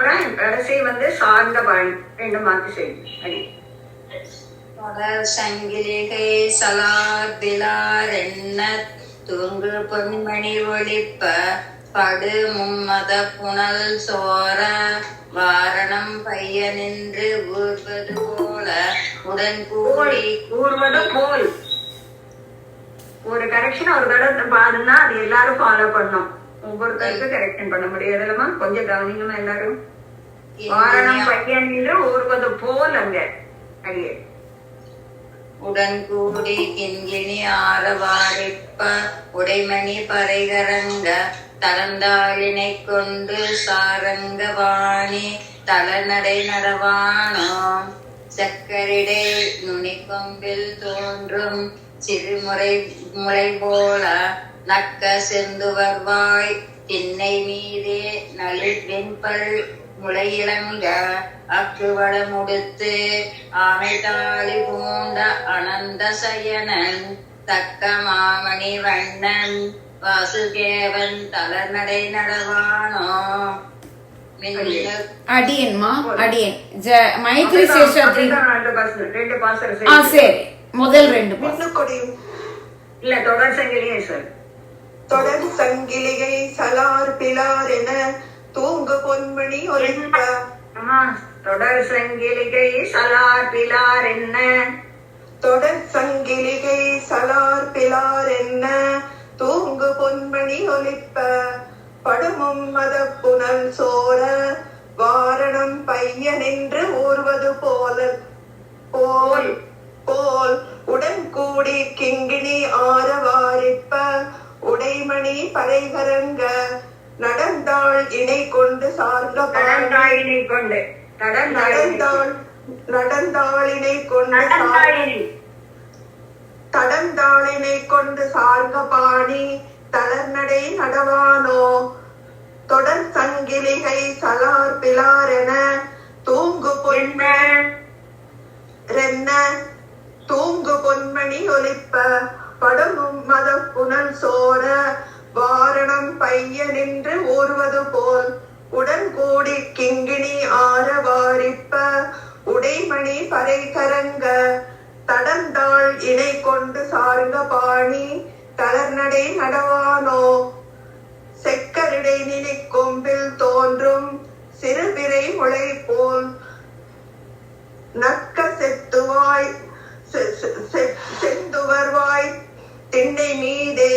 அப்புறம் கடைசி சார்ந்த பாணி ரெண்டு மாத்தி செய்யும். அடி தொடர் சங்கிலிகை சலார்பிலார் என்ன தூங்கு பொன்மணி ஒளிப்ப படு மும்மத புனல் சோர வாரணம் பையனின்று ஊர்வது போல உடன் கூடி ஊர்வது போல் ஒரு கரெக்ஷன் ஒரு தடவை பாருன்னா அது எல்லாரும் ஃபாலோ பண்ணும். ஒவ்வொருத்தருக்கும் கரெக்ஷன் பண்ண முடியாதுல்லமா, கொஞ்சம் கவனிங்கம்மா எல்லாரும். வாரணம் பையன் என்று ஊர்வது போல் அங்க அடியே உடன் கூடி கிண்கிணி ஆரவாரிப்ப உடைமணி பறைகரங்க தளந்தாளினை கொண்டு சாரங்க வாணி தளநடை நடவானோ சக்கரிடை நுனிக்கொம்பில் தோன்றும் சிறுமுறை முளை போல நக்க செந்துவர்வாய் திண்ணை மீதே நளிர் வெண்பல் முளையிளங்க அக்குவட முடித்து ஆமை தாளி பூண்ட அனந்த சயனன் தக்க மாமணி வண்ணன் வாசுதேவன் தளர்நடை நடவானோ. அடியன்மா அடியன் மைத்ரி சேஷாத்ரி ரெண்டு பாசம் சரி முதல் ரெண்டு இல்ல தொடர் சங்கிலியே சார். தொடர் சங்கிலிகை சலார் பிலார் என தூங்கு பொன்மணி ஒலிப்ப. தொடர் சங்கிலிகை சலார் பிலார் என்ன தொடர் சங்கிலிகை சலார் பிலார் என்ன தூங்கு பொன்மணி ஒலிப்ப படுமும் மத புனல் சோர வாரணம் பையனின்று ஊர்வது போல போல் போல் உடன் கூடி கிங்கிணி ஆரவாரிப்ப உடைமணி பறைகரங்க நடந்தாள் இணை கொண்டு சார்ந்த நடந்தாளினை கொண்டு நடந்தாளினை கொண்டு தடந்தாளினை கொண்டு சார்ந்த பாணி தளர்நடை நடவானோ. தொடர் சங்கிலிகை சலார் பிலார் என தூங்கு பொன்மணி ஒலிப்ப படமும் மத புனல் சோர வாரணம் பையனின்று ஊர்வது போல் உடன் கூடி கிங்கிணி ஆரவாரிப்ப உடைமணி பறைகரங்க தடந்தாள் இணை கொண்டு சார்ந்த பாணி தளர்நடை நடவானோ. செக்கரிடை நினை கொம்பில் தோன்றும் சிறுபிறை முளை போல் நக்க செந்துவர்வாய் திண்ணை மீதே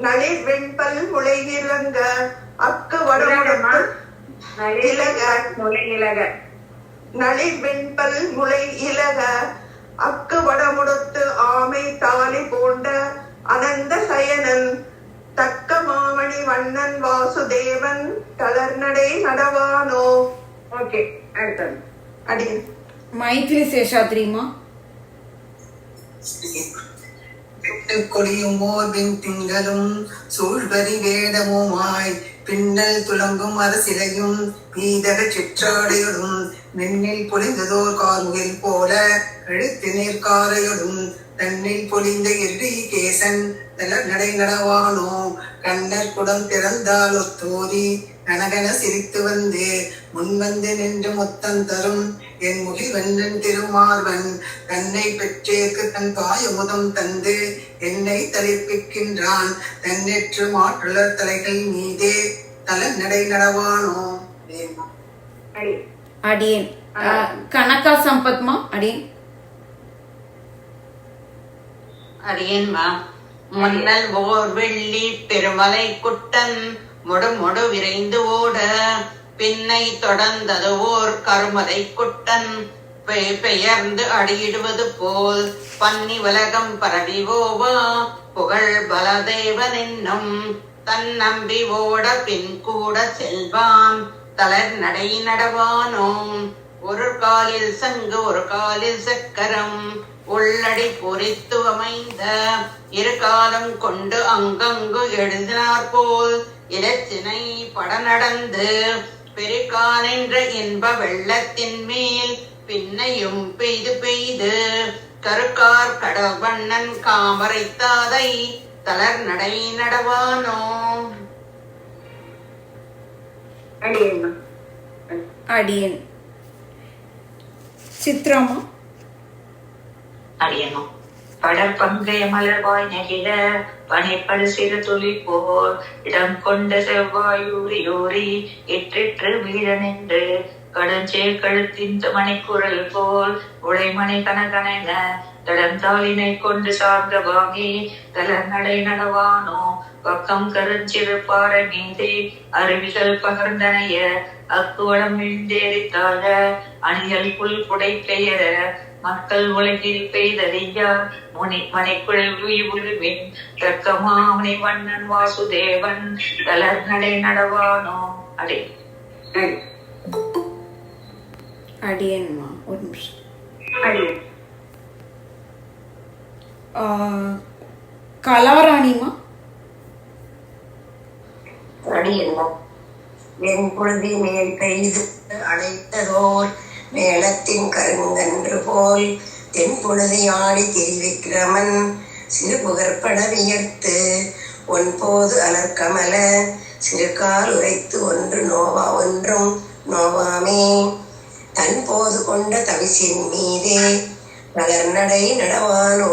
நளிர் வெண்பல் முளையிலங்க அக்கு வடமுடத்து நளிர் வெண்பல் முளை இலக அக்கு வடமுடத்து ஆமை தாலி போன்ற அனந்த சயனன் தக்க மாமணி வண்ணன் வாசுதேவன் தளர்நடை நடவானோ. ஓகே அடுத்தது அடி மைத்ரி சேஷாத்ரிமா. கொடியும் ஓர்பின் திங்களும் சூழ்வரி வேடமுமாய் பின்னல் துளங்கும் அரசிலையும் பீதக சிற்றாடையோடும் மென்னில் பொழிந்ததோர் கார்முகில் போல கழுத்து நேர்காரையோடும் தன்னில் பொழிந்த எரி கேசன் தளர்நடை நடவானோ. கண்ணர் குடம் திறந்தால் ஒத்தோதி கனகன சிரித்து வந்து முன்வந்து நின்று முத்தம் தரும் என் முகிவண்ணன் திருமார்வன் தன்னை பெற்றேற்கு தன் தாயமுதம் தந்து என்னை தளிர்ப்பிக்கின்றான் தன்னெற்று மாற்றுளர் தலைகள் மீதே தளர்நடை நடவானோ. அடியன் கனகா சம்பத்மா அடியன் அடியன்மா. முன்னல் ஓர் வெள்ளி பெருமலை குட்டன் முடு விரைந்து ஓட பின்னை தொடர்ந்தது ஓர் கருமலை குட்டன் பெயர்ந்து அடியிடுவது போல் பன்னி உலகம் பரவி ஓவா புகழ் பலதேவன் என்னும் தன் நம்பி ஓட பின் கூட செல்வான் தளர் நடை நடவானோம். ஒரு காலில் சங்கு ஒரு காலில் சக்கரம் உள்ளடி பொறித்து அமைந்த இரு காலம் கொண்டு அங்கங்கு எழுதினார் போல் இலச்சினை பட நடந்து பெருக்கான் என்ற இன்ப வெள்ளத்தின் மேல் பின்னையும் பெய்து பெய்து கருக்கார் கடல் வண்ணன் காமரைத்தாதை தளர் நடை நடவானோ. அடியேன். சித்ராமா அடியனும் படற்பங்கய மலர்வாய் நெகிழ பனைப்பல் சிறு துளி போல் இடம் கொண்ட செவ்வாயூரி எற்றிற்று வீழ நின்று கடஞ்சே கழுத்தின் மணிக்குரல் போல் உழைமணி கனகன தடந்தாளினை கொண்டு சார்ந்த வாங்கி தலநடை நடவானோ பக்கம் கருஞ்சிறு பாறை மீதே அருவிகள் பகர்ந்தனைய அக்குவடம் விழுந்தேறித்தாழ அணிகள் புல் புடை பெயர மக்கள் உலகில் பெய்தறியா மணிக்குழல் உயிர்வின் தர்க்கமாமணி வண்ணன் வாசுதேவன் தலர்நடை நடவானோ அடே அடியேன்மா ஒரு நிமிஷம். அடியேன். கலாராணிமா வெண்புழுதி மேல் பெய்து அழைத்ததோர் மேளத்தின் கருங்கன்று போல் தென்புழுதி ஆடி திரிவிக்கிரமன் சிறு புகற்பட வியர்த்து ஒன்போது அலர்கமல சிறுகால் உரைத்து ஒன்றும் நோவாமே தன் போது கொண்ட தவிசின் மீதே மலர்நடை நடவானோ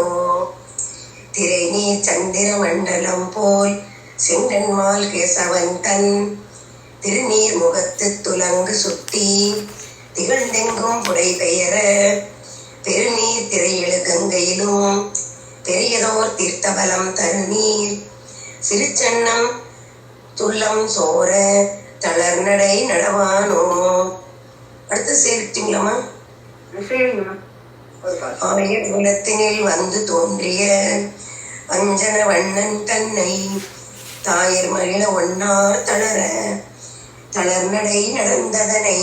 திரை நீர் சந்திர மண்டலம் போல் செங்கன்மால் கேசவன் தன் திருநீர் முகத்து துலங்கு சுட்டி திகழ்ந்தெங்கும் புடை பெயர பெருநீர் திரையிழு கங்கையிலும் பெரியதோர் தீர்த்தபலம் தருநீர் சிறுச்சன்னம் துள்ளம் சோர தளர்நடை நடவானோ. அடுத்து சேர்த்தீங்களாமா? சரிங்கம்மா. ஆயர் குலத்தினில் வந்து தோன்றிய அஞ்சன வண்ணன் தன்னை தாயர் மகிழ ஒன்னார் தளர்நடை நடந்ததனை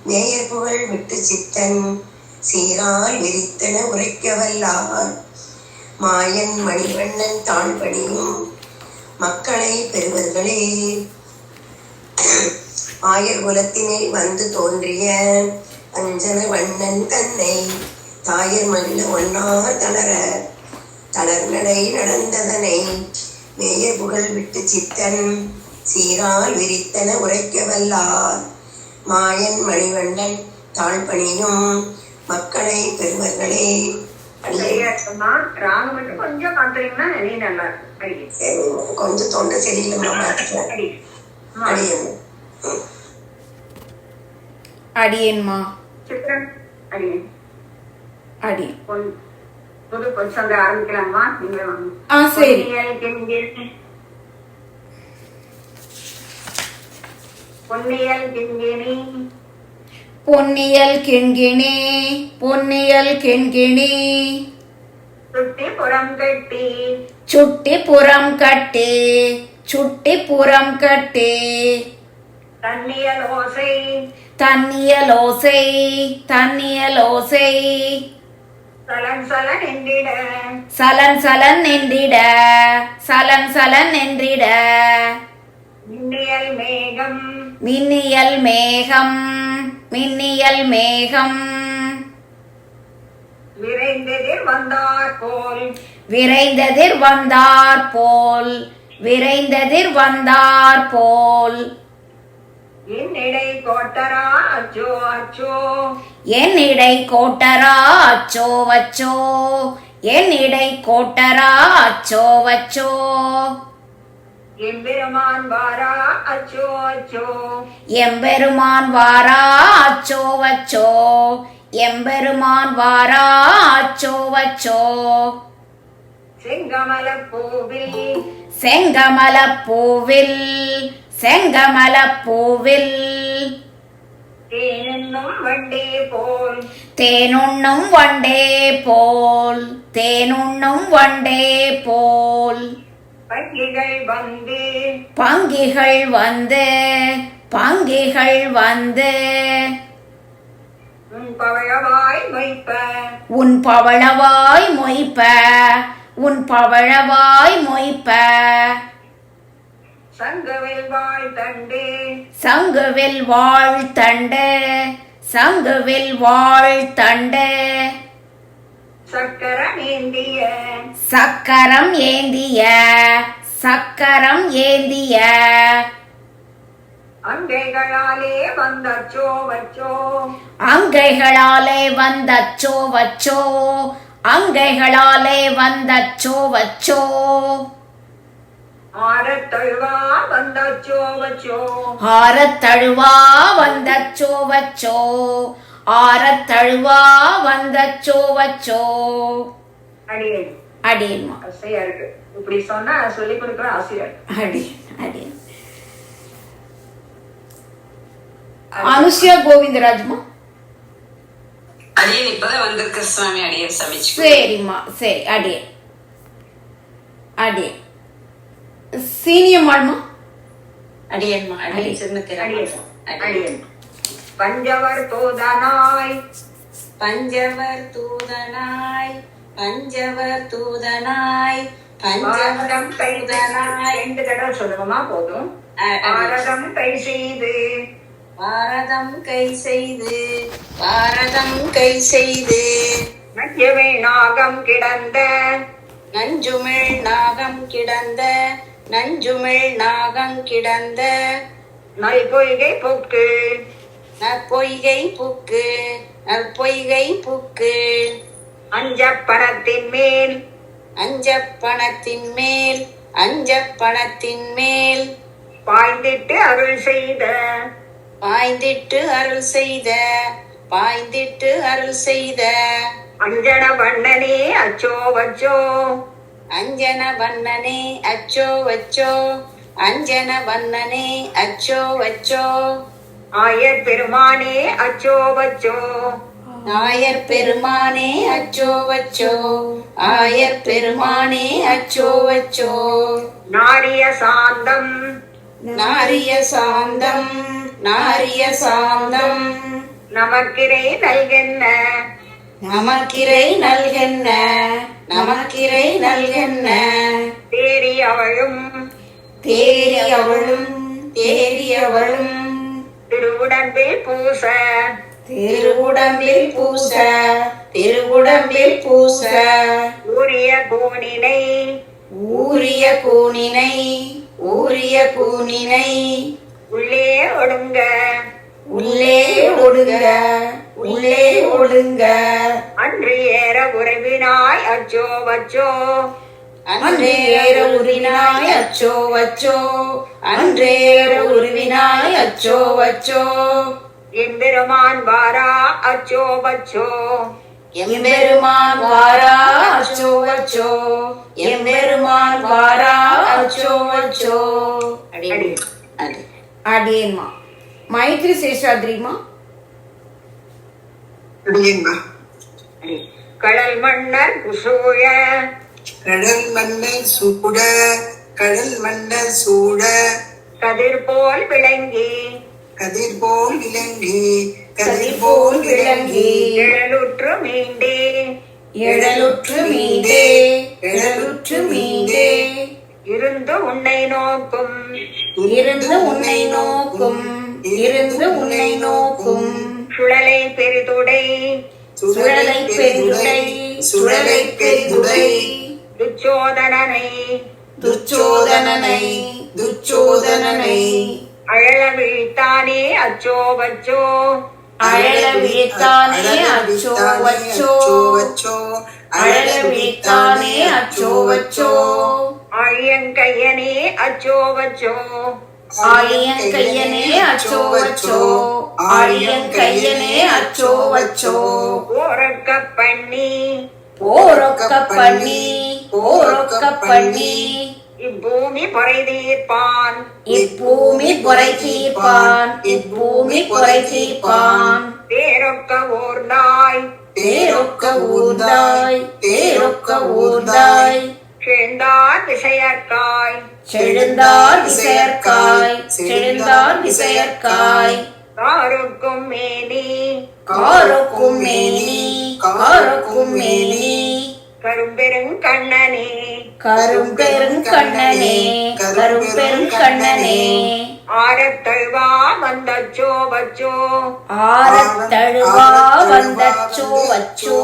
மேயர் புகழ் விட்டு சித்தன் சீரால் விரித்தன உரைக்க வல்லார் மாயன் மணிவண்ணன் தாழ்பணியும் மக்களை பெறுவர்களே. ஆயர் குலத்தினில் வந்து தோன்றிய அஞ்சன வண்ணன் தன்னை தாயர் மகிழ ஒன்னார் தளர்நடை நடந்ததனை மேயர் புகழ் விட்டு சித்தன் சீரால் விரித்தன உரைக்க வல்லார் மாயன் மணிவண்ணன் தாழ்பணியும் மக்களை பெறுவர்களே. ராகம் மட்டும் கொஞ்சம் பாத்தீங்கன்னா நீ நல்லா இருக்கும். கொஞ்சம் தொண்டை சரியில்லைமா அடியன். அடியேன்மா சித்ரன் அடியேன். அடியேன். புது கொஞ்சம் ஆரம்பிக்கலாமா? நீங்களே வாங்க. சரி. பொன்னியல் கிண்கிணி பொன்னியல் கிண்கிணி பொன்னியல் கிண்கிணி சுட்டி புறம் கட்டி சுட்டி புறம் கட்டி சுட்டி புறம் கட்டி தண்ணியல் ஓசை தண்ணியல் ஓசை தண்ணியல் ஓசை சலன் சலன் என்றிட சலன் சலன் என்றிட சலன் சலன் என்றிட மின்னியல் மேகம் மின்னியல் மேகம் மின்னியல் மேகம் விரைந்ததிர் வந்தார் போல் விரைந்ததிர் வந்தார் போல் விரைந்ததிர் வந்தார் போல் என்னிடை கோட்டரா அச்சோ அச்சோ என்னிடை கோட்டரா அச்சோ வச்சோ என்னிடை கோட்டரா அச்சோ வச்சோ எம்பெருமான் வாரா அச்சோ அச்சோ எம்பெருமான் வாரா அச்சோ வச்சோ எம்பெருமான் வாரா அச்சோ வச்சோ செங்கமலப் பூவில் செங்கமலப் பூவில் செங்கமலப் பூவில் தேனுண்ணும் வண்டே போல் தேனுண்ணும் வண்டே போல் தேனுண்ணும் வண்டே போல் பங்கிகள் வந்து பங்கிகள் வந்து பங்கிகள் வந்து உன் பவழவாய் மொய்ப்ப உன் பவளவாய் மொய்ப்ப உன் பவழவாய் மொய்ப்ப சங்கவில் வாழ் தண்டு சங்குவில் வாழ் தண்டு சங்குவில் வாழ் தண்டு சக்கரம் ஏந்திய சக்கரம் ஏந்திய சக்கரம் ஏந்திய அங்கைகளாலே வந்தச்சோ வச்சோ அங்கைகளாலே வந்தச்சோ வச்சோ அங்கைகளாலே வந்தச்சோ வச்சோ ஆரத்தழுவா வந்தச்சோ வச்சோ ஆரத்தழுவா வந்தச்சோ வச்சோ ஆரத்தழுவா வந்தச்சோ வச்சோ. அடியேன் அடியேன்மா. ஆசையா இருக்கு. இப்படி சொன்னா சொல்லிக் கொடுக்குற ஆசையா இருக்கு. அடியேன் அடியேன். அனுஷ்யா கோவிந்தராஜ்மா. அடியன் இப்பதான் வந்திருக்க சுவாமி. அடியன் சமைச்சு சரிம்மா சரி. அடியேன் அடியேன். சீனியம்மாள்மா. அடியன்மா. அடியன் சின்ன அடியேன். பஞ்சவர் தூதனாய் பஞ்சவர் தூதனாய் பஞ்சவர் தூதனாய் பஞ்சவர் தூதனாய் 2 தடவை சொல்லுங்கம்மா போதும். பாரதம் கை செய்து பாரதம் கை செய்து பாரதம் கை செய்து நஞ்சமிழ் நாகம் கிடந்த நஞ்சுமிழ் நாகம் கிடந்த நஞ்சுமிழ் நாகம் கிடந்த நல்பொய்கை புக்கு நற்பொய்கை புக்கு நற்பொய்கை புக்கு அஞ்சப்பணத்தின் மேல் அஞ்சப்பணத்தின் மேல் அஞ்சப்பணத்தின் மேல் பாய்ந்திட்டு அருள் செய்த பாய்ந்திட்டு அருள் செய்த பாய்ந்திட்டு அருள் செய்த அஞ்சன வண்ணனே அச்சோ வச்சோ அஞ்சன வண்ணனே அச்சோ வச்சோ அஞ்சன வண்ணனே அச்சோ வச்சோ ஆயர் பெருமானே அச்சோ வச்சோ ஆயர் பெருமானே அச்சோ வச்சோ ஆயர் பெருமானே அச்சோ வச்சோ நாரிய சாந்தம் நாரிய சாந்தம் நாரிய சாந்தம் நமக்கிரை நல்கென்ன நமக்கிரை நல்கென்ன நமக்கிரை நல்கென்ன தேறி அவளும் தேறியவளும் தேறியவளும் திருவுடம்பில் பூச திருவுடம்பில் பூச திருவுடம்பில் பூச ஊரிய கூனினை ஊரிய கூனினை ஊரிய கூனினை உள்ளே ஒடுங்க உள்ளே ஒடுங்க உள்ளே ஒடுங்க அன்று ஏற உறவினாய் அச்சோ வச்சோ அன்றேற உருவினாய் அச்சோ வச்சோ அன்றேற உருவினாய் அச்சோ வச்சோ எம்பெருமான் வாரா அச்சோ வச்சோ எம்பெருமான் வாரா அச்சோ வச்சோ எம்பெருமான் வாரா அச்சோ வச்சோ. அடியேன்மா. மைத்ரி சேஷாத்ரிமா. அடியேன்மா. கடல் மன்னர் குசூழ கடல் மன்னர் சூட கடல் மன்னர் சூட கதிர் போல் விளங்கி கதிர் போல் விளங்கி கதிர் போல் விளங்கி எழலுற்று மீண்டே எழலுற்று மீண்டே எழலுற்று மீண்டே இருந்து உன்னை நோக்கும் இருந்து உன்னை நோக்கும் இருந்து உன்னை நோக்கும் சுழலை பெரிதுடை சுழலை பெரிதுடை சுழலை பெரிதுடை துச்சோதனனை துச்சோதனனை துச்சோதனனை அழல வீழ்த்தானே அச்சோ வச்சோ அழல விழித்தானே அச்சோ வச்சோ அழல விழித்தானே அச்சோ வச்சோ ஆழியங்கையனே அச்சோ வச்சோ ஆழியங்கையனே அச்சோ வச்சோ ஆழியங்கையனே அச்சோ வச்சோ ஓரக்க பண்ணி போரொக்க பண்ணி போரொக்க பண்ணி இப்பூமி பொறை தீர்ப்பான் இப்பூமி பொறை தீர்ப்பான் இப்பூமி பொறை தீர்ப்பான் தேரொக்க ஊர்ந்தாய் தேரொக்க ஊர்ந்தாய் தேரொக்க ஊர்ந்தாய் சேர்ந்தார் விஷயற்காய் செழுந்தார் விசையற்காய் செழுந்தார் விசையற்காய் காருக்கும் மேனி காரொக்கும் மேனி காரொக்கும் மேனி கரும்பெருங்கண்ணனே கரும்பெருங்கண்ணனே கரும்பெருங்கண்ணனே ஆரத்தழுவா வந்தச்சோ வச்சோ ஆரத்தழுவா வந்தச்சோ வச்சோ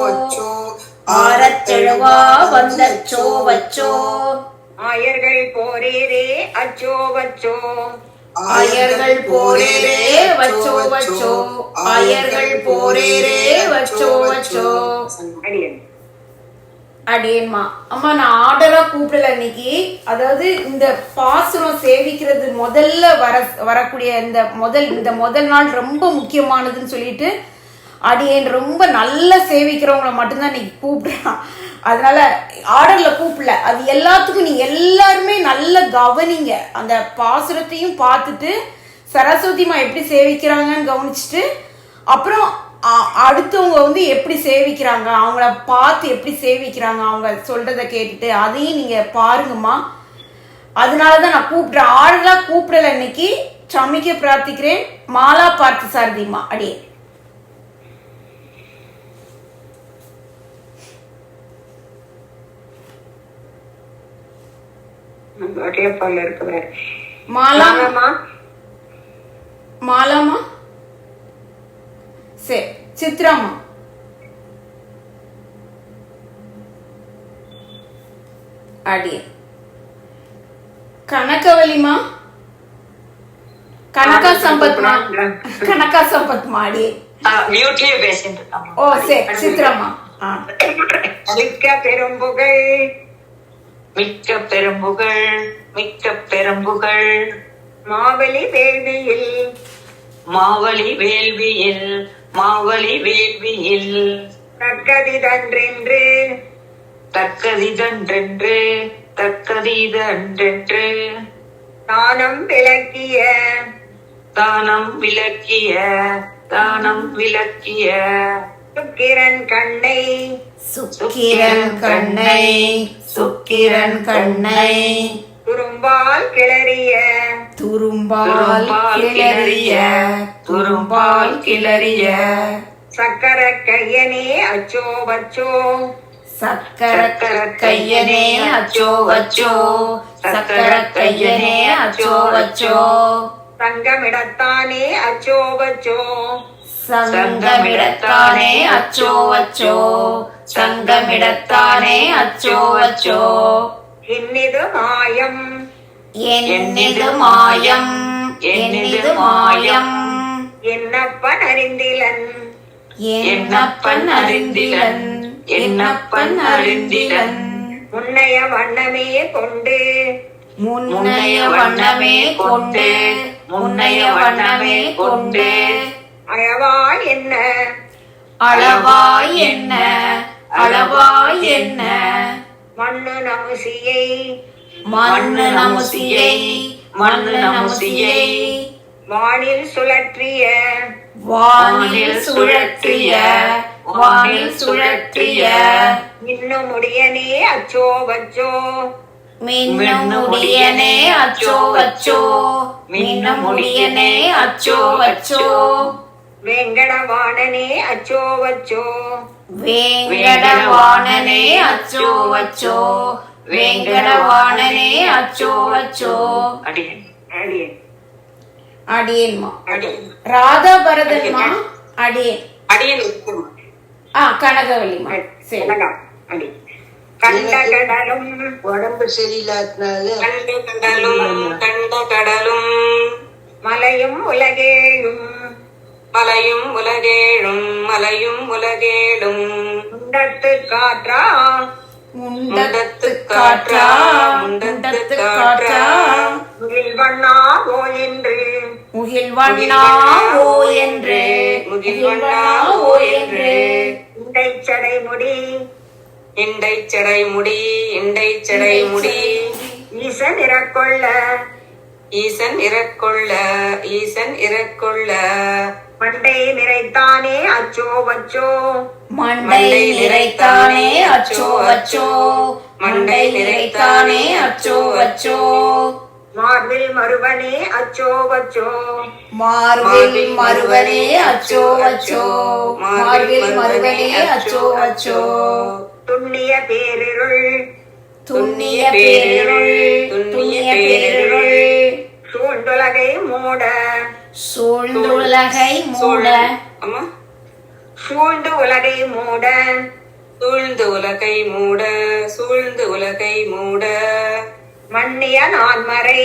ஆரத்தழுவா வந்தச்சோ வச்சோ ஆயர்கள் போரேரே அச்சோ வச்சோ ஆயர்கள் போரேரே வச்சோ வச்சோ, ஆயர்கள் போரேரே வச்சோ வச்சோ. அடியேன். அடேம்மா அம்மா, நான் ஆர்டரா கூப்பிடல இன்னைக்கு. அதாவது இந்த பாசுரம் சேவிக்கிறது முதல்ல வரக்கூடிய இந்த முதல் நாள் ரொம்ப முக்கியமானதுன்னு சொல்லிட்டு அடியேன் ரொம்ப நல்லா சேவிக்கிறவங்களை மட்டும்தான் இன்னைக்கு கூப்பிடுறான். அதனால ஆர்டர்ல கூப்பிடல. அது எல்லாத்துக்கும் நீங்க எல்லாருமே நல்லா கவனிங்க. அந்த பாசுரத்தையும் பார்த்துட்டு சரஸ்வதிமா எப்படி சேவிக்கிறாங்கன்னு கவனிச்சுட்டு, அப்புறம் அடுத்தவங்க எப்படி சேவிக்கிறாங்க, அவங்கள பார்த்து எப்படி சேவிக்கிறாங்க, அவங்க சொல்றத கேட்டுட்டு அதையும் நீங்க பாருங்கம்மா. அதனாலதான் நான் கூப்பிடுறேன். ஆளுகளா கூப்பிடல இன்னைக்கு. சமைக்க பிரார்த்திக்கிறேன். மாலா பார்த்து சாரதிமா. அடியே மாலாமா, மாலாமா, சரி. சித்ராமா, அடியே. கனகவலிமா, கனகா சம்பத்மா, கனகா சம்பத்மா. அடியே மியூட்லயே பேசிட்டு இருக்காங்க. ஓ சரி. சித்ராமா. மிக்க பெரும்புகழ், மிக்க பெரும்புகழ், மிக்க பெரும்புகழ், மாவலி வேள்வியில், மாவலி வேள்வியில், மாவலி வேள்வியில், தக்கதிதன்றென்று, தக்கதிதன்றென்று, தக்கதிதன்றென்று, தானம் விளக்கிய, தானம் விளக்கிய, தானம் விளக்கிய, சுக்கிரன் கண்ணை, சுக்கிரன் கண்ணை, சுக்கிரன் கண்ணை, துரும்பால் கிளறிய, துரும்பால் கிளறிய, துரும்பால் கிளறிய, சக்கர கையனே அச்சோ வச்சோ, சக்கர கையனே அச்சோ வச்சோ, சக்கர கையனே அச்சோ வச்சோ, சங்கமிடத்தானே அச்சோ வச்சோ, சங்கமிடத்தானே அச்சோ வச்சோ, சங்கமிடத்தானே அச்சோ வச்சோ. இன்னிது மாயம், என்னிது மாயம், என்னிது மாயம், என்னப்பன் அறிந்திலன், என்னப்பன் அறிந்திலன், என்னப்பன் அறிந்திலன், முன்னைய வண்ணமே கொண்டு, முன்னைய வண்ணமே கொண்டு, முன்னைய வண்ணமே கொண்டு, அளவாய் என்ன, அளவாய் என்ன, அளவாய் என்ன, மண்ணு நமுசியை, மண்ணு நமுசியை, மண்ணு நமுசியை, வானில் சுழற்றிய, வானில் சுழற்றிய, வானில் சுழற்றிய, இன்னும் முடியனே அச்சோ வச்சோ, மின்னும் முடியனே அச்சோ வச்சோ, மின்னும் முடியனே அச்சோ வச்சோ, வேங்கடவாணனே அச்சோ வச்சோ, வேங்கடவாணனே அச்சோ வச்சோ, வேங்கடவாணனே அச்சோ வச்சோ. அடியேன். அடியேன். அடியேன்மா. ராதா பரதன்மா. அடியேன். அடியேன். கனகவல்லிமா. சரி. அடி. கண்ட கடலும், உடம்பு சரியில்லாதனால கண்ட கடலும், கண்ட கடலும், மலையும் உலகேழும், மலையும் உலகேழும், மலையும் உலகேழும், முண்டத்து காற்றா, முண்டத்து காற்றா, முண்டத்து காற்றா, முகில் வண்ணா ஓ என்று, முகில் வண்ணா ஓ என்று, முகில் வண்ணா ஓ என்று, இண்டை சடை முடி, இண்டை சடை முடி, இண்டை சடை முடி, ஈசன் இறக்கொள்ள, ஈசன் இறக்கொள்ள, ஈசன் இறக்கொள்ள, மண்டை நிறைத்தானே அச்சோ வச்சோ, மண்டை நிறைத்தானே அச்சோ வச்சோ, மண்டை நிறைத்தானே அச்சோ வச்சோ, மார்பில் மறுவனே அச்சோ வச்சோ, மார்பில் மறுவனே அச்சோ வச்சோ, மார்பில் மறுவனே அச்சோ வச்சோ, துண்ணிய பேரிருள், துண்ணிய பேரிருள், துண்ணிய பேரிருள், சூழ்ந்துலகை மூட, சூழ்ந்துலகை மூட, அம்மா, சூழ்ந்து உலகை மூட, சூழ்ந்து உலகை மூட, சூழ்ந்து உலகை மூட, மன்னிய நான்மறை,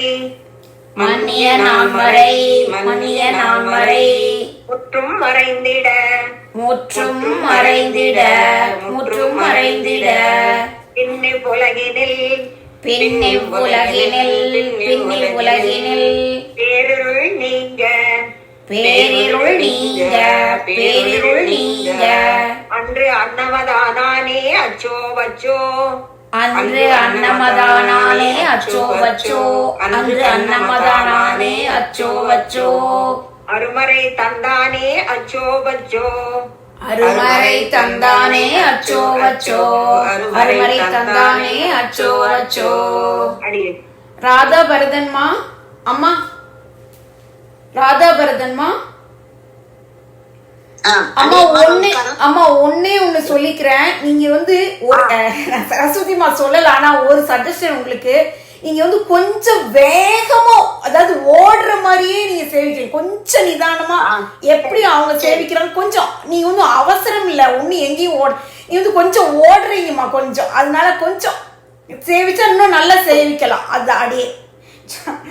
மன்னிய நான்மறை மன்னிய நான்மறை முற்றும் மறைந்திட முற்றும் மறைந்திட முற்றும் மறைந்திட பின்னி உலகினில் பின்னி உலகினில் பின்னி உலகினில் பேருள் நீங்க பேரிருள் நீங்க பேரிருள் நீங்க அன்று அன்னமதானே அச்சோ வச்சோ அன்று அன்னமதானே அச்சோ வச்சோ அன்று அன்னமதானே அச்சோ வச்சோ அருமறை தந்தானே அச்சோ வச்சோ அருமறை தந்தானே அச்சோ வச்சோ அருமறை தந்தானே அச்சோ வச்சோ. அடியே ராதா பரதன்மா அம்மா, ராதா பரதன்மா அம்மா ஒன்னே ஒண்ணு சொல்லிக்கிறேன். நீங்க வந்து சரஸ்வதிமா சொல்லல, ஆனா ஒரு சஜஷன் உங்களுக்கு. நீங்க வந்து கொஞ்சம் வேகமா, அதாவது ஓடுற மாதிரியே நீங்க சேவிக்கிறீங்க. கொஞ்சம் நிதானமா எப்படி அவங்க சேவிக்கிறாங்க, கொஞ்சம் நீங்க வந்து அவசரம் இல்ல, ஒண்ணு எங்கேயும் நீ வந்து கொஞ்சம் ஓடுறீங்கம்மா கொஞ்சம். அதனால கொஞ்சம் சேவிச்சா இன்னும் நல்லா சேவிக்கலாம். அது அடியே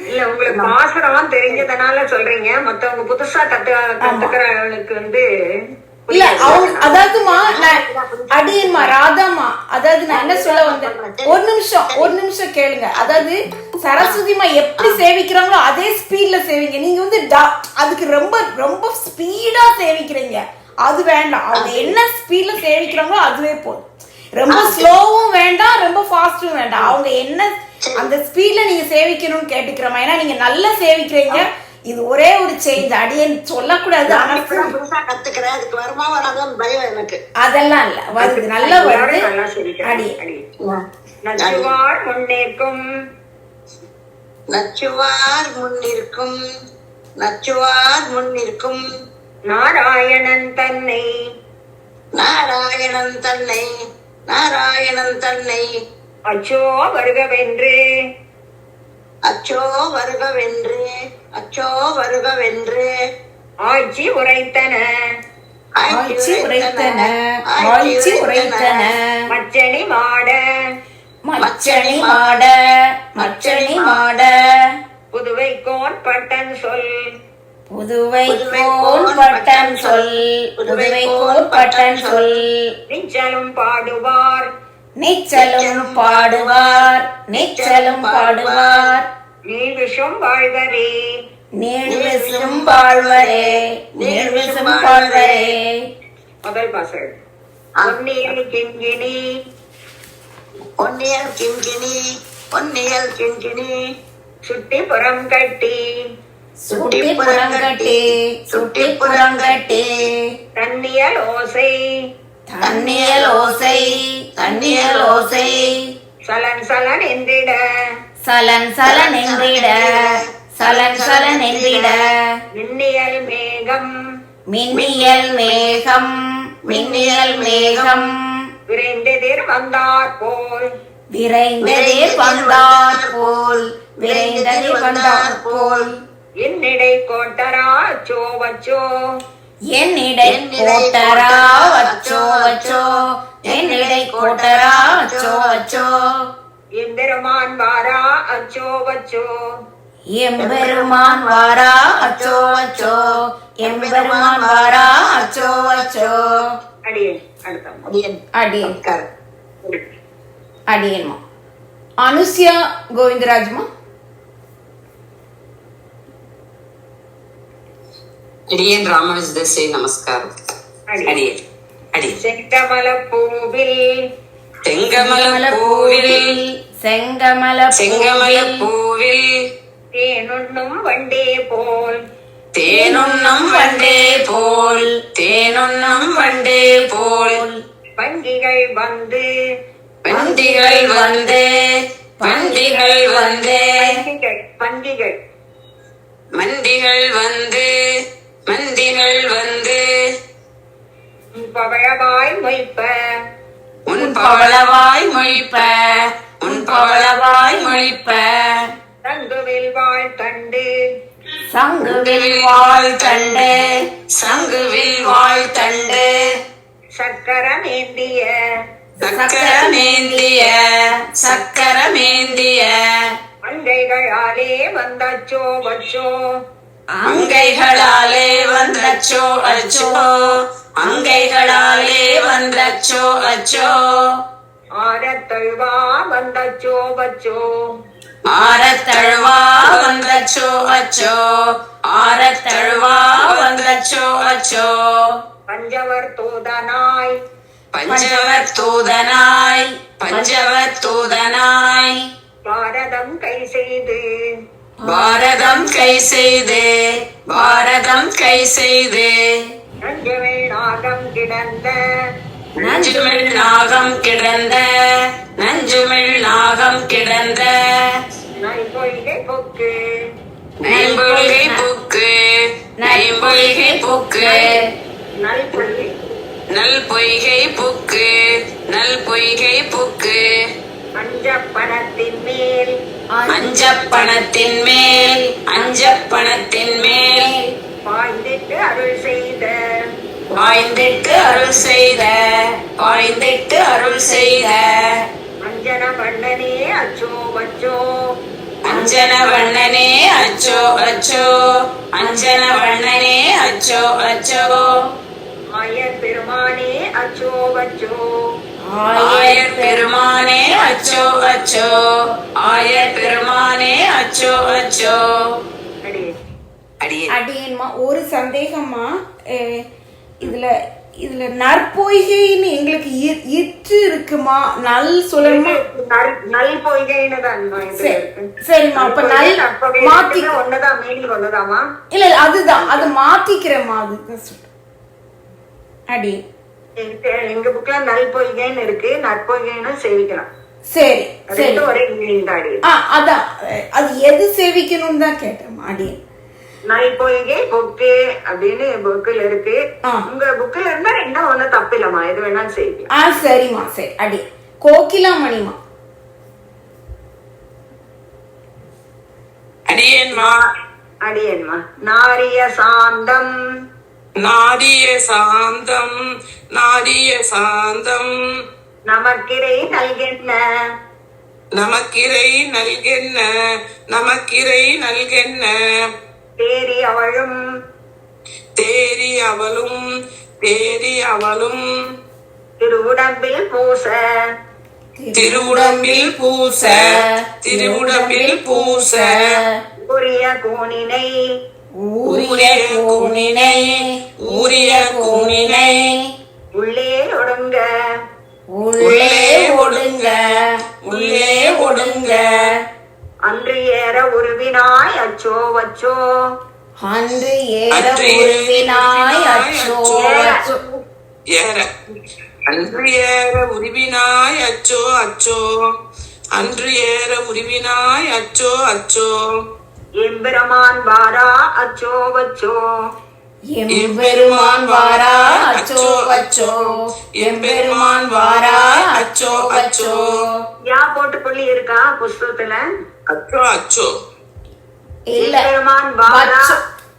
இல்ல, உங்களுக்கு பாசரம் தெரிஞ்சதுனால சொல்றீங்க. மத்தவங்க புதுசா கத்துக்கிறவங்களுக்கு வந்து இல்ல அவங்க, அதாவதுமா அடியன்மா ராதாமா, அதாவது நான் என்ன சொல்ல வந்தேன், ஒரு நிமிஷம் கேளுங்க. அதாவது சரஸ்வதிமா எப்படி சேவிக்கிறாங்களோ அதே ஸ்பீட்ல சேவிங்க. நீங்க வந்து அதுக்கு ரொம்ப ரொம்ப ஸ்பீடா சேவிக்கிறீங்க, அது வேண்டாம். அவங்க என்ன ஸ்பீட்ல சேவிக்கிறாங்களோ அதுவே போதும். ரொம்ப ஸ்லோவும் வேண்டாம், ரொம்ப ஃபாஸ்டும் வேண்டாம். அவங்க என்ன அந்த ஸ்பீட்ல நீங்க சேவிக்கணும்னு கேட்டுக்கிறோமா. ஏன்னா நீங்க நல்லா சேவிக்கிறீங்க. இது ஒரே ஒரு சேஞ்ச், அடியேன்னு சொல்லக்கூடாது. ஆனா கத்துக்கிறேன், அதுக்கு வருமா வராதுன்னு பயம் எனக்கு. அதெல்லாம் இல்ல, வருது, நல்லா வருது. அடியே நச்சுவார் முன்னேற்கும் நச்சுவார் முன்னிற்கும் நச்சுவார் முன்னிற்கும் நாராயணன் தன்னை நாராயணன் தன்னை நாராயணன் தன்னை அச்சோ வருகவென்று அச்சோ வருகவென்று அச்சோ வருகவென்று ஆட்சி உரைத்தன ஆட்சி உரைத்தன ஆட்சி உரைத்தன மச்சணி மாட மச்சணி மாட மச்சணி மாட புதுவை கோன் பட்டன் சொல் புதுவை கோன் பட்டன் சொல் புதுவை கோன் பட்டன் சொல் நிச்சலும் பாடுவார் நிச்சலும் பாடுவார் நிச்சலும் பாடுவார் நீழ்விஷம் வாழ்வரே நீழ்விசும் வாழ்வரே நீழ்விசும் வாழ்வரே. முதல் பாசல் பொன்னியல் கிண்கிணி பொன்னியல் கிண்கிணி பொன்னியல் கிண்கிணி சுட்டி புறம் கட்டி சுட்டி புறங்கட்டி சுட்டி புறங்கட்டி தன்னியல் ஓசை தண்ணியல் ஓசை தண்ணியல் ஓசை சலன் சலன் என்றிட சலன் சலன் என்றிட சலன் சலன் என்றிட மின்னியல் மேகம் மின்னியல் மேகம் மின்னியல் மேகம் விரைந்தெதிர் வந்தார் போல் விரைந்ததிர் வந்தார் போல் விரைந்ததிர் வந்தார் போல் என்னிடை கோட்டரா அச்சோ வச்சோ என்னிடை கோட்டரா வச்சோ வச்சோ என்னிடை கோட்டரா வச்சோ வச்சோ எம்பெருமான் வாரா அச்சோ வச்சோ எம்பெருமான் வாரா அச்சோ வச்சோ எம்பெருமான் வாரா அச்சோ வச்சோ. அடியே அடுத்த அடியன் அடியன்மா அனுசியா கோவிந்தராஜ்மா. அடியேன் ராமானுஜதாசே நமஸ்காரம். அடியேன் அடியேன் செங்கமல பூவில் செங்கமல பூவில் செங்கமல செங்கமல பூவில் தேனுண்ணும் வண்டே போல் தேனுண்ணம் வண்டே போல் தேனுண்ணம் வண்டே போல் பங்கிகள் வந்து பண்டிகள் வந்து பண்டிகள் வந்து பங்கிகள் மண்டிகள் வந்து மண்டிகள் வந்து பவழவாய் மொய்ப்ப உன் பவளவாய் மொழிப்ப உன் பவளவாய் மொழிப்ப தங்குவில் வாழ் தண்டு சங்குவில் வாழ் தண்டு சங்குவில் வாழ் தண்டு சக்கரமேந்திய சக்கரமேந்திய சக்கரமேந்திய அங்கைகளாலே வந்தச்சோ வச்சோ அங்கைகளாலே வந்தச்சோ அச்சோ அங்கைகளாலே வந்தச்சோ அச்சோ ஆரத்தழுவா வந்தச்சோ வச்சோ ஆரத்தழுவா வந்தச்சோ அச்சோ ஆரத்தழுவா வந்தச்சோ அச்சோ பஞ்சவர் தூதனாய் பஞ்சவர் தூதனாய் பஞ்சவர் தூதனாய் பாரதம் கை செய்து பாரதம் கை செய்து பாரதம் கை செய்து நஞ்சமிழ் நாகம் கிடந்த நஞ்சுமிழ் நாகம் கிடந்த நஞ்சுமிழ் நாகம் கிடந்த நைபொய்கை பொக்கு நைம்பொய்கை புக்கு நைம்பொய்கை புக்கு நல்பொய்கை நல் பொய்கை புக்கு நல் பொய்கை புக்கு அஞ்சப்பணத்தின் மேல் அஞ்சப்பணத்தின் மேல் அஞ்சப்பணத்தின் மேல் பாய்ந்திட்டு அருள் செய்த பாய்ந்திட்டு அருள் செய்த பாய்ந்திட்டு அருள் செய்த அஞ்சன வண்ணனே அச்சோ வச்சோ அஞ்சன வண்ணனே அச்சோ அச்சோ அஞ்சன வண்ணனே அச்சோ அச்சோ ஆயர் பெருமானே அச்சோ வச்சோ ஆயர் பெருமானே அச்சோ அச்சோ ஆயர் பெருமானே அச்சோ அச்சோ அடி அடியே அடியேன்மா ஒரு சந்தேகமா இதுல இதுல நற்பொய்கைன்னு எங்களுக்கு இற்று இருக்குமா நல் சொல்லணுமா? நல் பொய்கைன்னு தான் சரிம்மா அப்ப நல் மாத்தி ஒண்ணுதான் மீனிங் ஒண்ணுதாமா? இல்ல அதுதான் அது மாத்திக்கிறேம்மா அதுதான் சொல்றேன் அடி எங்க புக்ல நல் பொய்கைன்னு இருக்கு நற்பொய்கைன்னு சேவிக்கலாம் சரி சரி ரெண்டும் ஒரே மீனிங் தான் அடி அதான் அது எது சேவிக்கணும்னு தான் கேட்டேம்மா அடி நல் பொய்கை புக்கு அப்படின்னு புக்கில் இருக்கு உங்க புக்ல இருந்தா என்ன ஒண்ணு தப்பு இல்லம்மா எது வேணாலும் சேவிக்கலாம் சரிம்மா சரி அடி கோகிலாமணிமா அடியேன்மா அடியன்மா நாரிய சாந்தம் நாடிய சாந்தம் நாடிய சாந்தம் நமக்கிரை நல்கென்ன நமக்கிரை நல்கென்ன நமக்கிரை நல்கென்ன தேரி அவளும் தேரி அவளும் தேரி அவளும் திருவுடம்பில் பூச திருவுடம்பில் பூச திருவுடம்பில் பூச உரிய கூனினை ஊரிய கூனினை ஊரிய கூனினை உள்ளே ஒடுங்க உள்ளே ஒடுங்க உள்ளே ஒடுங்க அன்று ஏற உருவினாய் அச்சோ வச்சோ அன்று ஏற உருவினாய் அச்சோ அச்சோ ஏற அன்று ஏற உருவினாய் அச்சோ அச்சோ அன்று ஏற உருவினாய் அச்சோ அச்சோ எம்பெருமான் வாரா அச்சோ வச்சோ எம்பெருமான் வாரா அச்சோ அச்சோ எம்பெருமான் வாரா அச்சோ அச்சோ யா போட்டு புள்ளி இருக்கா புஸ்தகத்துல அச்சோ அச்சோ இல்ல எம்பெருமான் வாரா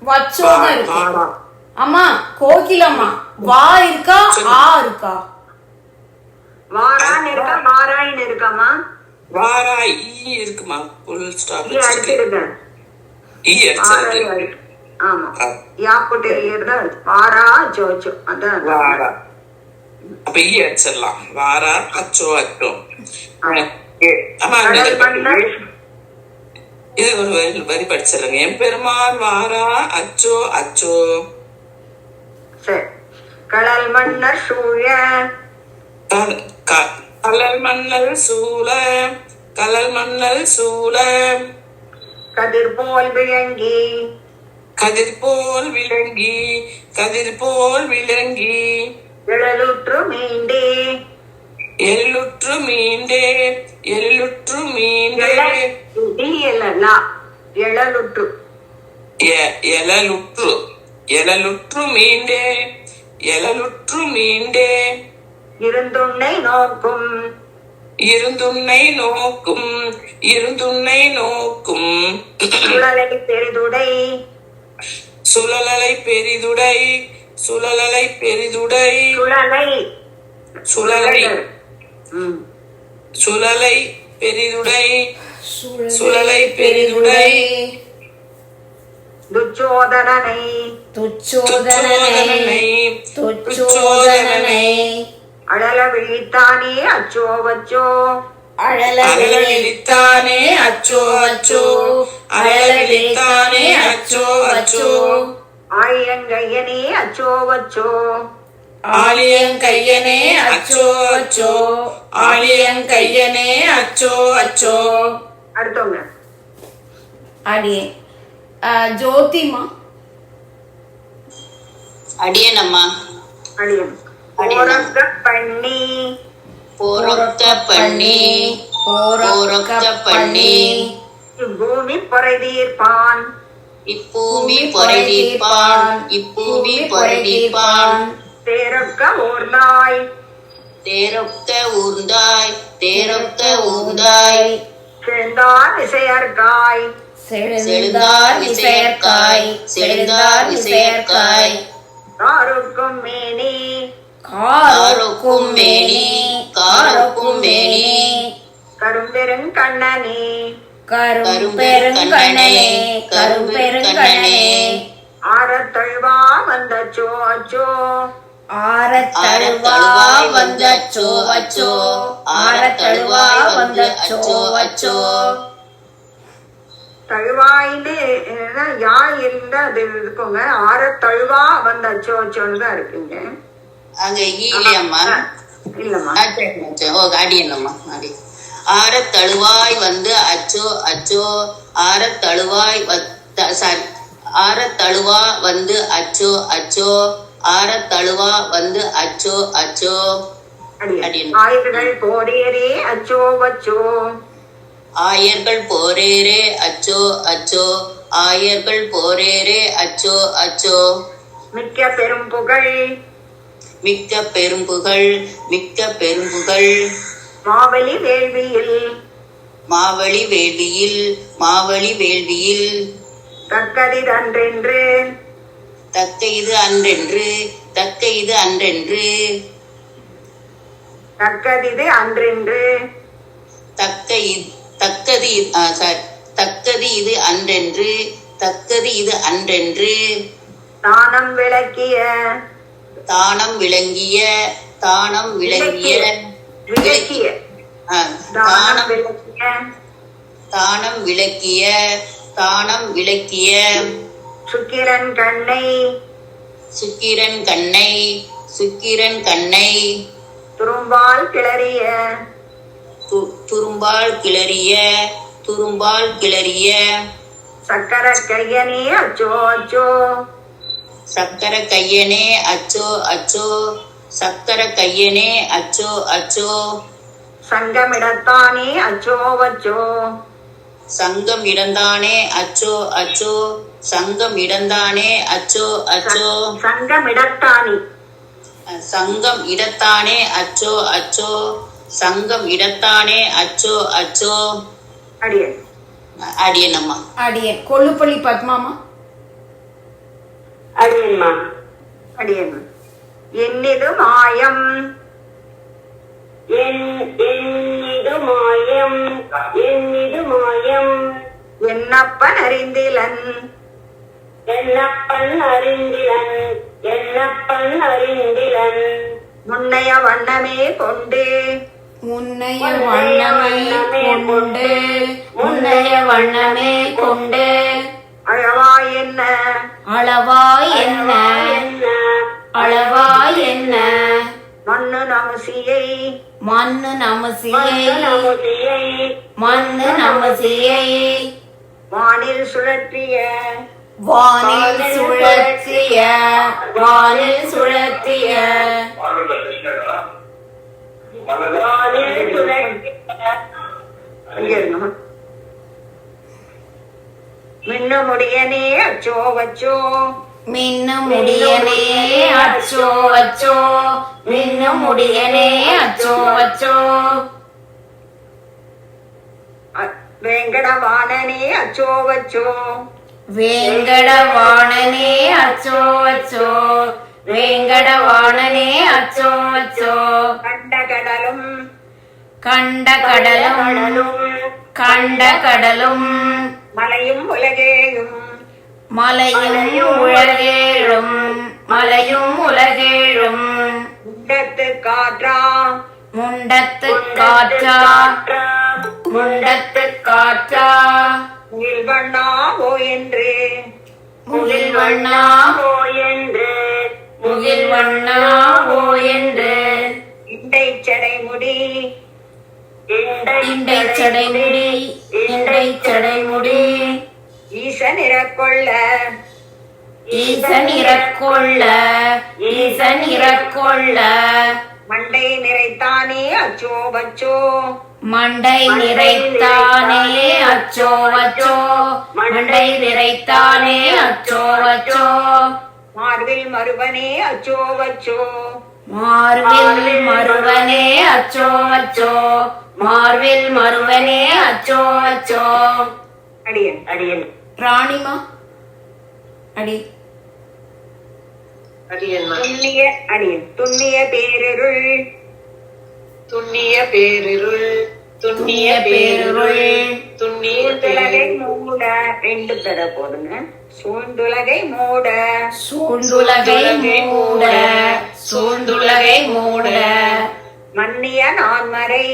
வச்சோ தான் இருக்கு அம்மா கோகிலம்மா வா இருக்கா ஆ இருக்கா வாரான்னு இருக்கா வாராயின்னு இருக்காமா வாரா ஈ இருக்குமா புல் ஸ்டாப் அடிச்சிருக்க ஈ அடிச்சிருக்கு ஆமா யா போட்டு இருந்தா வாரா அச்சோ அச்சோ அதான் வாரா அப்ப ஈ அடிச்சிடலாம் வாரா அச்சோ அச்சோ ஆமா இது ஒரு வரி படிச்சிருங்க எம்பெருமான் வாரா அச்சோ அச்சோ சரி கடல் மன்னர் சூழ கலல் மன்னல் சூழ கலல் மன்னல் சூழ கதிர் போல் விளங்கி கதிர் போல் விளங்கி கதிர் போல் விளங்கி எழலுற்று மீண்டே எள்ளுற்று மீண்டே எள்ளுற்று மீண்டே எழலுற்று எழலுற்று எழலுற்று மீண்டே எழலுற்று மீண்டே இருந்துன்னை நோக்கும் இருந்துன்னை நோக்கும் இருந்துன்னை நோக்கும் சுழலை பெரிதுடை சுழலை பெரிதுடை சுழலை பெரிதுடை சுழலை சுழலை சுழலை பெரிதுடை சுழலை பெரிதுடை துச்சோதனனை துச்சோதனனை துச்சோதனனை அழல விழித்தானே அச்சோ வச்சோ அழலித்தானே அச்சோ அச்சோ அழலித்தானே அச்சோ அச்சோ ஆழியங்கையனே அச்சோ வச்சோ ஆலியங்கையனே அச்சோ அச்சோ ஆலியங்கையனே அச்சோ அச்சோ. அடுத்தவங்க அடியே ஜோதிமா. அடியனம்மா. அடியம் அடியனம். போரக்க பண்ணி போரொக்க பண்ணி போரொக்க பண்ணி பூமி பொறைதீர்ப்பான் இப்பூமி பொறைதீர்ப்பான் இப்பூமி பொறைதீர்ப்பான் தேரொக்க ஊர்ந்தாய் தேரொக்க ஊர்ந்தாய் தேரொக்க ஊர்ந்தாய் செழுந்தார் விசையர்காய் செழுந்தார் விசையற்காய் செழுந்தார் விசையற்காய் காருக்கும் மேனி காருக்கும் மேனி காருக்கும் மேனி கரும்பெருங்கண்ணனே கரும்பெருங்கண்ணனே கரும்பெருங்கண்ணனே ஆரத்தழுவா வந்தச்சோ அச்சோ ஆரத்தழுவா வந்தச்சோ அச்சோ ஆரத்தழுவா வந்தச்சோ அச்சோ. தழுவாயின்னு யா இருந்தா அது இருக்குங்க. ஆரத்தழுவா வந்தச்சோ அச்சோன்னு தான் இருக்குங்க. அங்க ஈலியம்மா இல்லம்மா அடியனம்மா அடி ஆரத்தழுவாய் வந்து அச்சோ அச்சோ ஆரத்தழுவாய் சாரி ஆரத்தழுவா வந்து அச்சோ அச்சோ ஆரத்தழுவா வந்து அச்சோ அச்சோ. அடியன் ஆயுதங்கள் போரேரே அச்சோ வச்சோ ஆயர்கள் போரேரே அச்சோ அச்சோ ஆயர்கள் போரேரே அச்சோ அச்சோ. மிக்க பெரும் புகழ் மிக்க பெரும்புகழ் மிக்க பெரும்புகழ் மாவலி வேள்வியில் மாவழி வேள்வியில் மாவழி வேள்வியில் தக்கதிதன்றென்று தக்க இது அன்றென்று தக்க இது அன்றென்று தக்கதிது அன்றென்று தக்கது இது அன்றென்று தக்கது இது அன்றென்று தானம் விளக்கிய தானம் விளங்கிய தானம் விளங்கிய விளக்கிய தானம் விளக்கிய தானம் விளக்கிய தானம் விளக்கிய சுக்கிரன் கண்ணை சுக்கிரன் கண்ணை சுக்கிரன் கண்ணை துரும்பால் கிளறிய துரும்பால் கிளறிய துரும்பால் கிளறிய சக்கர கையனே அச்சோ அச்சோ சக்கர கையனே அச்சோ அச்சோ சக்கர கையனே அச்சோ அச்சோ. சங்கமிடத்தானே அச்சோ வச்சோ சங்கம் இடந்தானே அச்சோ அச்சோ சங்கம் இடந்தானே அச்சோ அச்சோ. சங்கமிடத்தானே சங்கம் இடத்தானே அச்சோ அச்சோ சங்கம் இடத்தானே அச்சோ அச்சோ. அடியன் அடியனம்மா அடியன் கொல்லுப்பள்ளி பத்மாமா. அடியன்மா அடியன் என்னிது மாயம் என்னிது மாயம் என்னிது மாயம் என்னப்பன் அறிந்திலன் என்னப்பன் அறிந்திலன் என்னப்பன் அறிந்திலன் முன்னைய வண்ணமே கொண்டு முன்னைய வண்ணமே கொண்டு முன்னைய வண்ணமே கொண்டு அழவாய் என்ன அளவாய் என்ன அளவாய் என்ன மண்ணு நமசியை மண்ணு நமசியை நமசியை மண்ணு நமசியை வானில் சுழற்றிய வானில் சுழற்றிய வானில் சுழற்றிய வானில் சுழற்றிய இங்க இருங்க. மின்னு முடியனே அச்சோ வச்சோ மின்னு முடியனே அச்சோ அச்சோ மின்னு முடியனே அச்சோ அச்சோ வேங்கடவாணனே அச்சோ வச்சோ வேங்கடவாணனே அச்சோ அச்சோ வேங்கடவாணனே அச்சோ அச்சோ கண்ட கடலும் கண்ட கடலும் கண்ட கடலும் மலையும் உலகேழும் மலையும் உலகேழும் மலையும் உலகேழும் முண்டத்து காற்றா முண்டத்து காற்றா முண்டத்து காற்றா முகில் வண்ணாவோ என்று முகில் வண்ணா முகில் வண்ணா ஓ என்று இண்டை சடை முடி இண்டை சடைமுடி இண்டை சடைமுடி ஈசன் இறக்கொள்ள ஈசன் இறக்கொள்ள ஈசன் இறக்கொள்ள மண்டை நிறைத்தானே அச்சோ பச்சோ மண்டை நிறைத்தானே அச்சோ அச்சோ மண்டை நிறைத்தானே அச்சோ அச்சோ மார்பில் மறுவனே அச்சோ வச்சோ மார்பில் மருவனே அச்சோ அச்சோ மார்பில் மருவனே அச்சோ அச்சோ அடியன் ராணிமா அடி துண்ணிய பேரிருள் துண்ணிய பேரிருள் துண்ணிய பேரிருள் துண்ணிய சூழ்ந்துலகை மூட ரெண்டு பெற போடுங்க சூழ்ந்துலகை மூட சூழ்ந்துலகை மூட சூழ்ந்துலகை மூட மன்னிய நான்மறை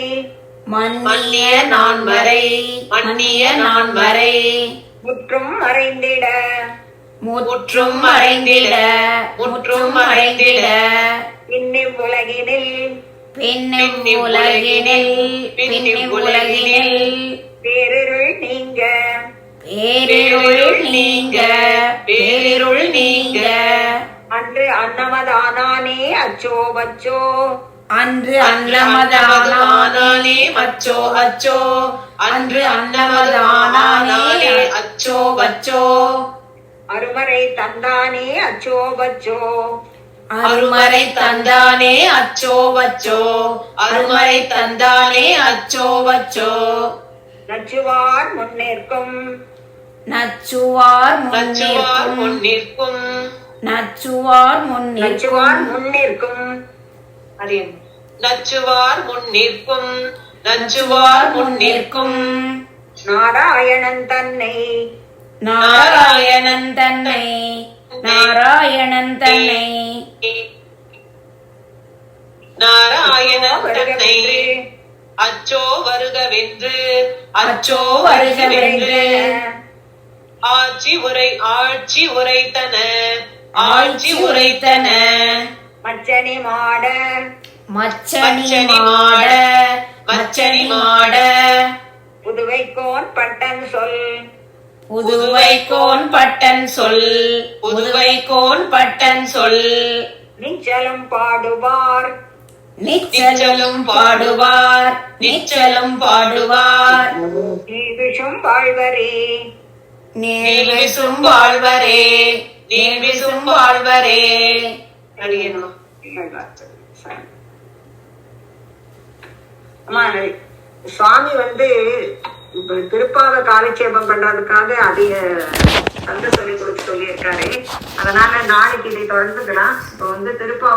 மன்னிய நான்மறை மன்னிய நான்மறை முற்றும் மறைந்திட முற்றும் மறைந்திட முற்றும் மறைந்திட இன்னிவ் உலகினில் பின்னும் உலகினில் பின்னும் உலகினில் பேரிருள் நீங்க பேரிருள் நீங்க பேரிருள் நீங்க அன்று அன்னமதானானே அச்சோ வச்சோ அன்று அன்னமதானானே அச்சோ அச்சோ அன்று அன்னமதானானே அச்சோ வச்சோ அருமறை தந்தானே அச்சோ வச்சோ அருமறை தந்தானே அச்சோ வச்சோ அருமறை தந்தானே அச்சோ வச்சோ நச்சுவார் முன்னேற்கும் நச்சுவார் நச்சுவார் முன்னிற்கும் முன்னிற்கும் நச்சுவார் நச்சுவார் முன்னிற்கும் முன்னிற்கும் அடியன் நச்சுவார் முன்னிற்கும் நச்சுவார் முன்னிற்கும் நாராயணன் தன்னை நாராயணன் தன்னை நாராயணன் தன்னை நாராயணன் தன்னை அச்சோ வருகவென்று அச்சோ வருகவென்று ஆட்சி உரைத்தன ஆட்சி உரைத்தன மச்சனி மாட மச்சனி மாட மச்சனி மாட புதுவைக்கோன் பட்டன் சொல் புதுவைக்கோன் பட்டன் சொல் புதுவைக்கோன் பட்டன் சொல் நிச்சலம் பாடுவார் நிச்சலும் பாடுவார் நிச்சலும் பாடுவார் நீவிஷும் வாழ்வரே நீர்விசும் வாழ்வரே நீர்விசும் வாழ்வரே அடியன் அம்மா சுவாமி வந்து இப்ப திருப்பாவை காலட்சேபம் பண்றதுக்காக அதிக தந்த சொல்லி கொடுத்து சொல்லியிருக்காரு. அதனால நாளைக்கு இதை தொடர்ந்துக்கலாம். இப்ப வந்து திருப்பாவை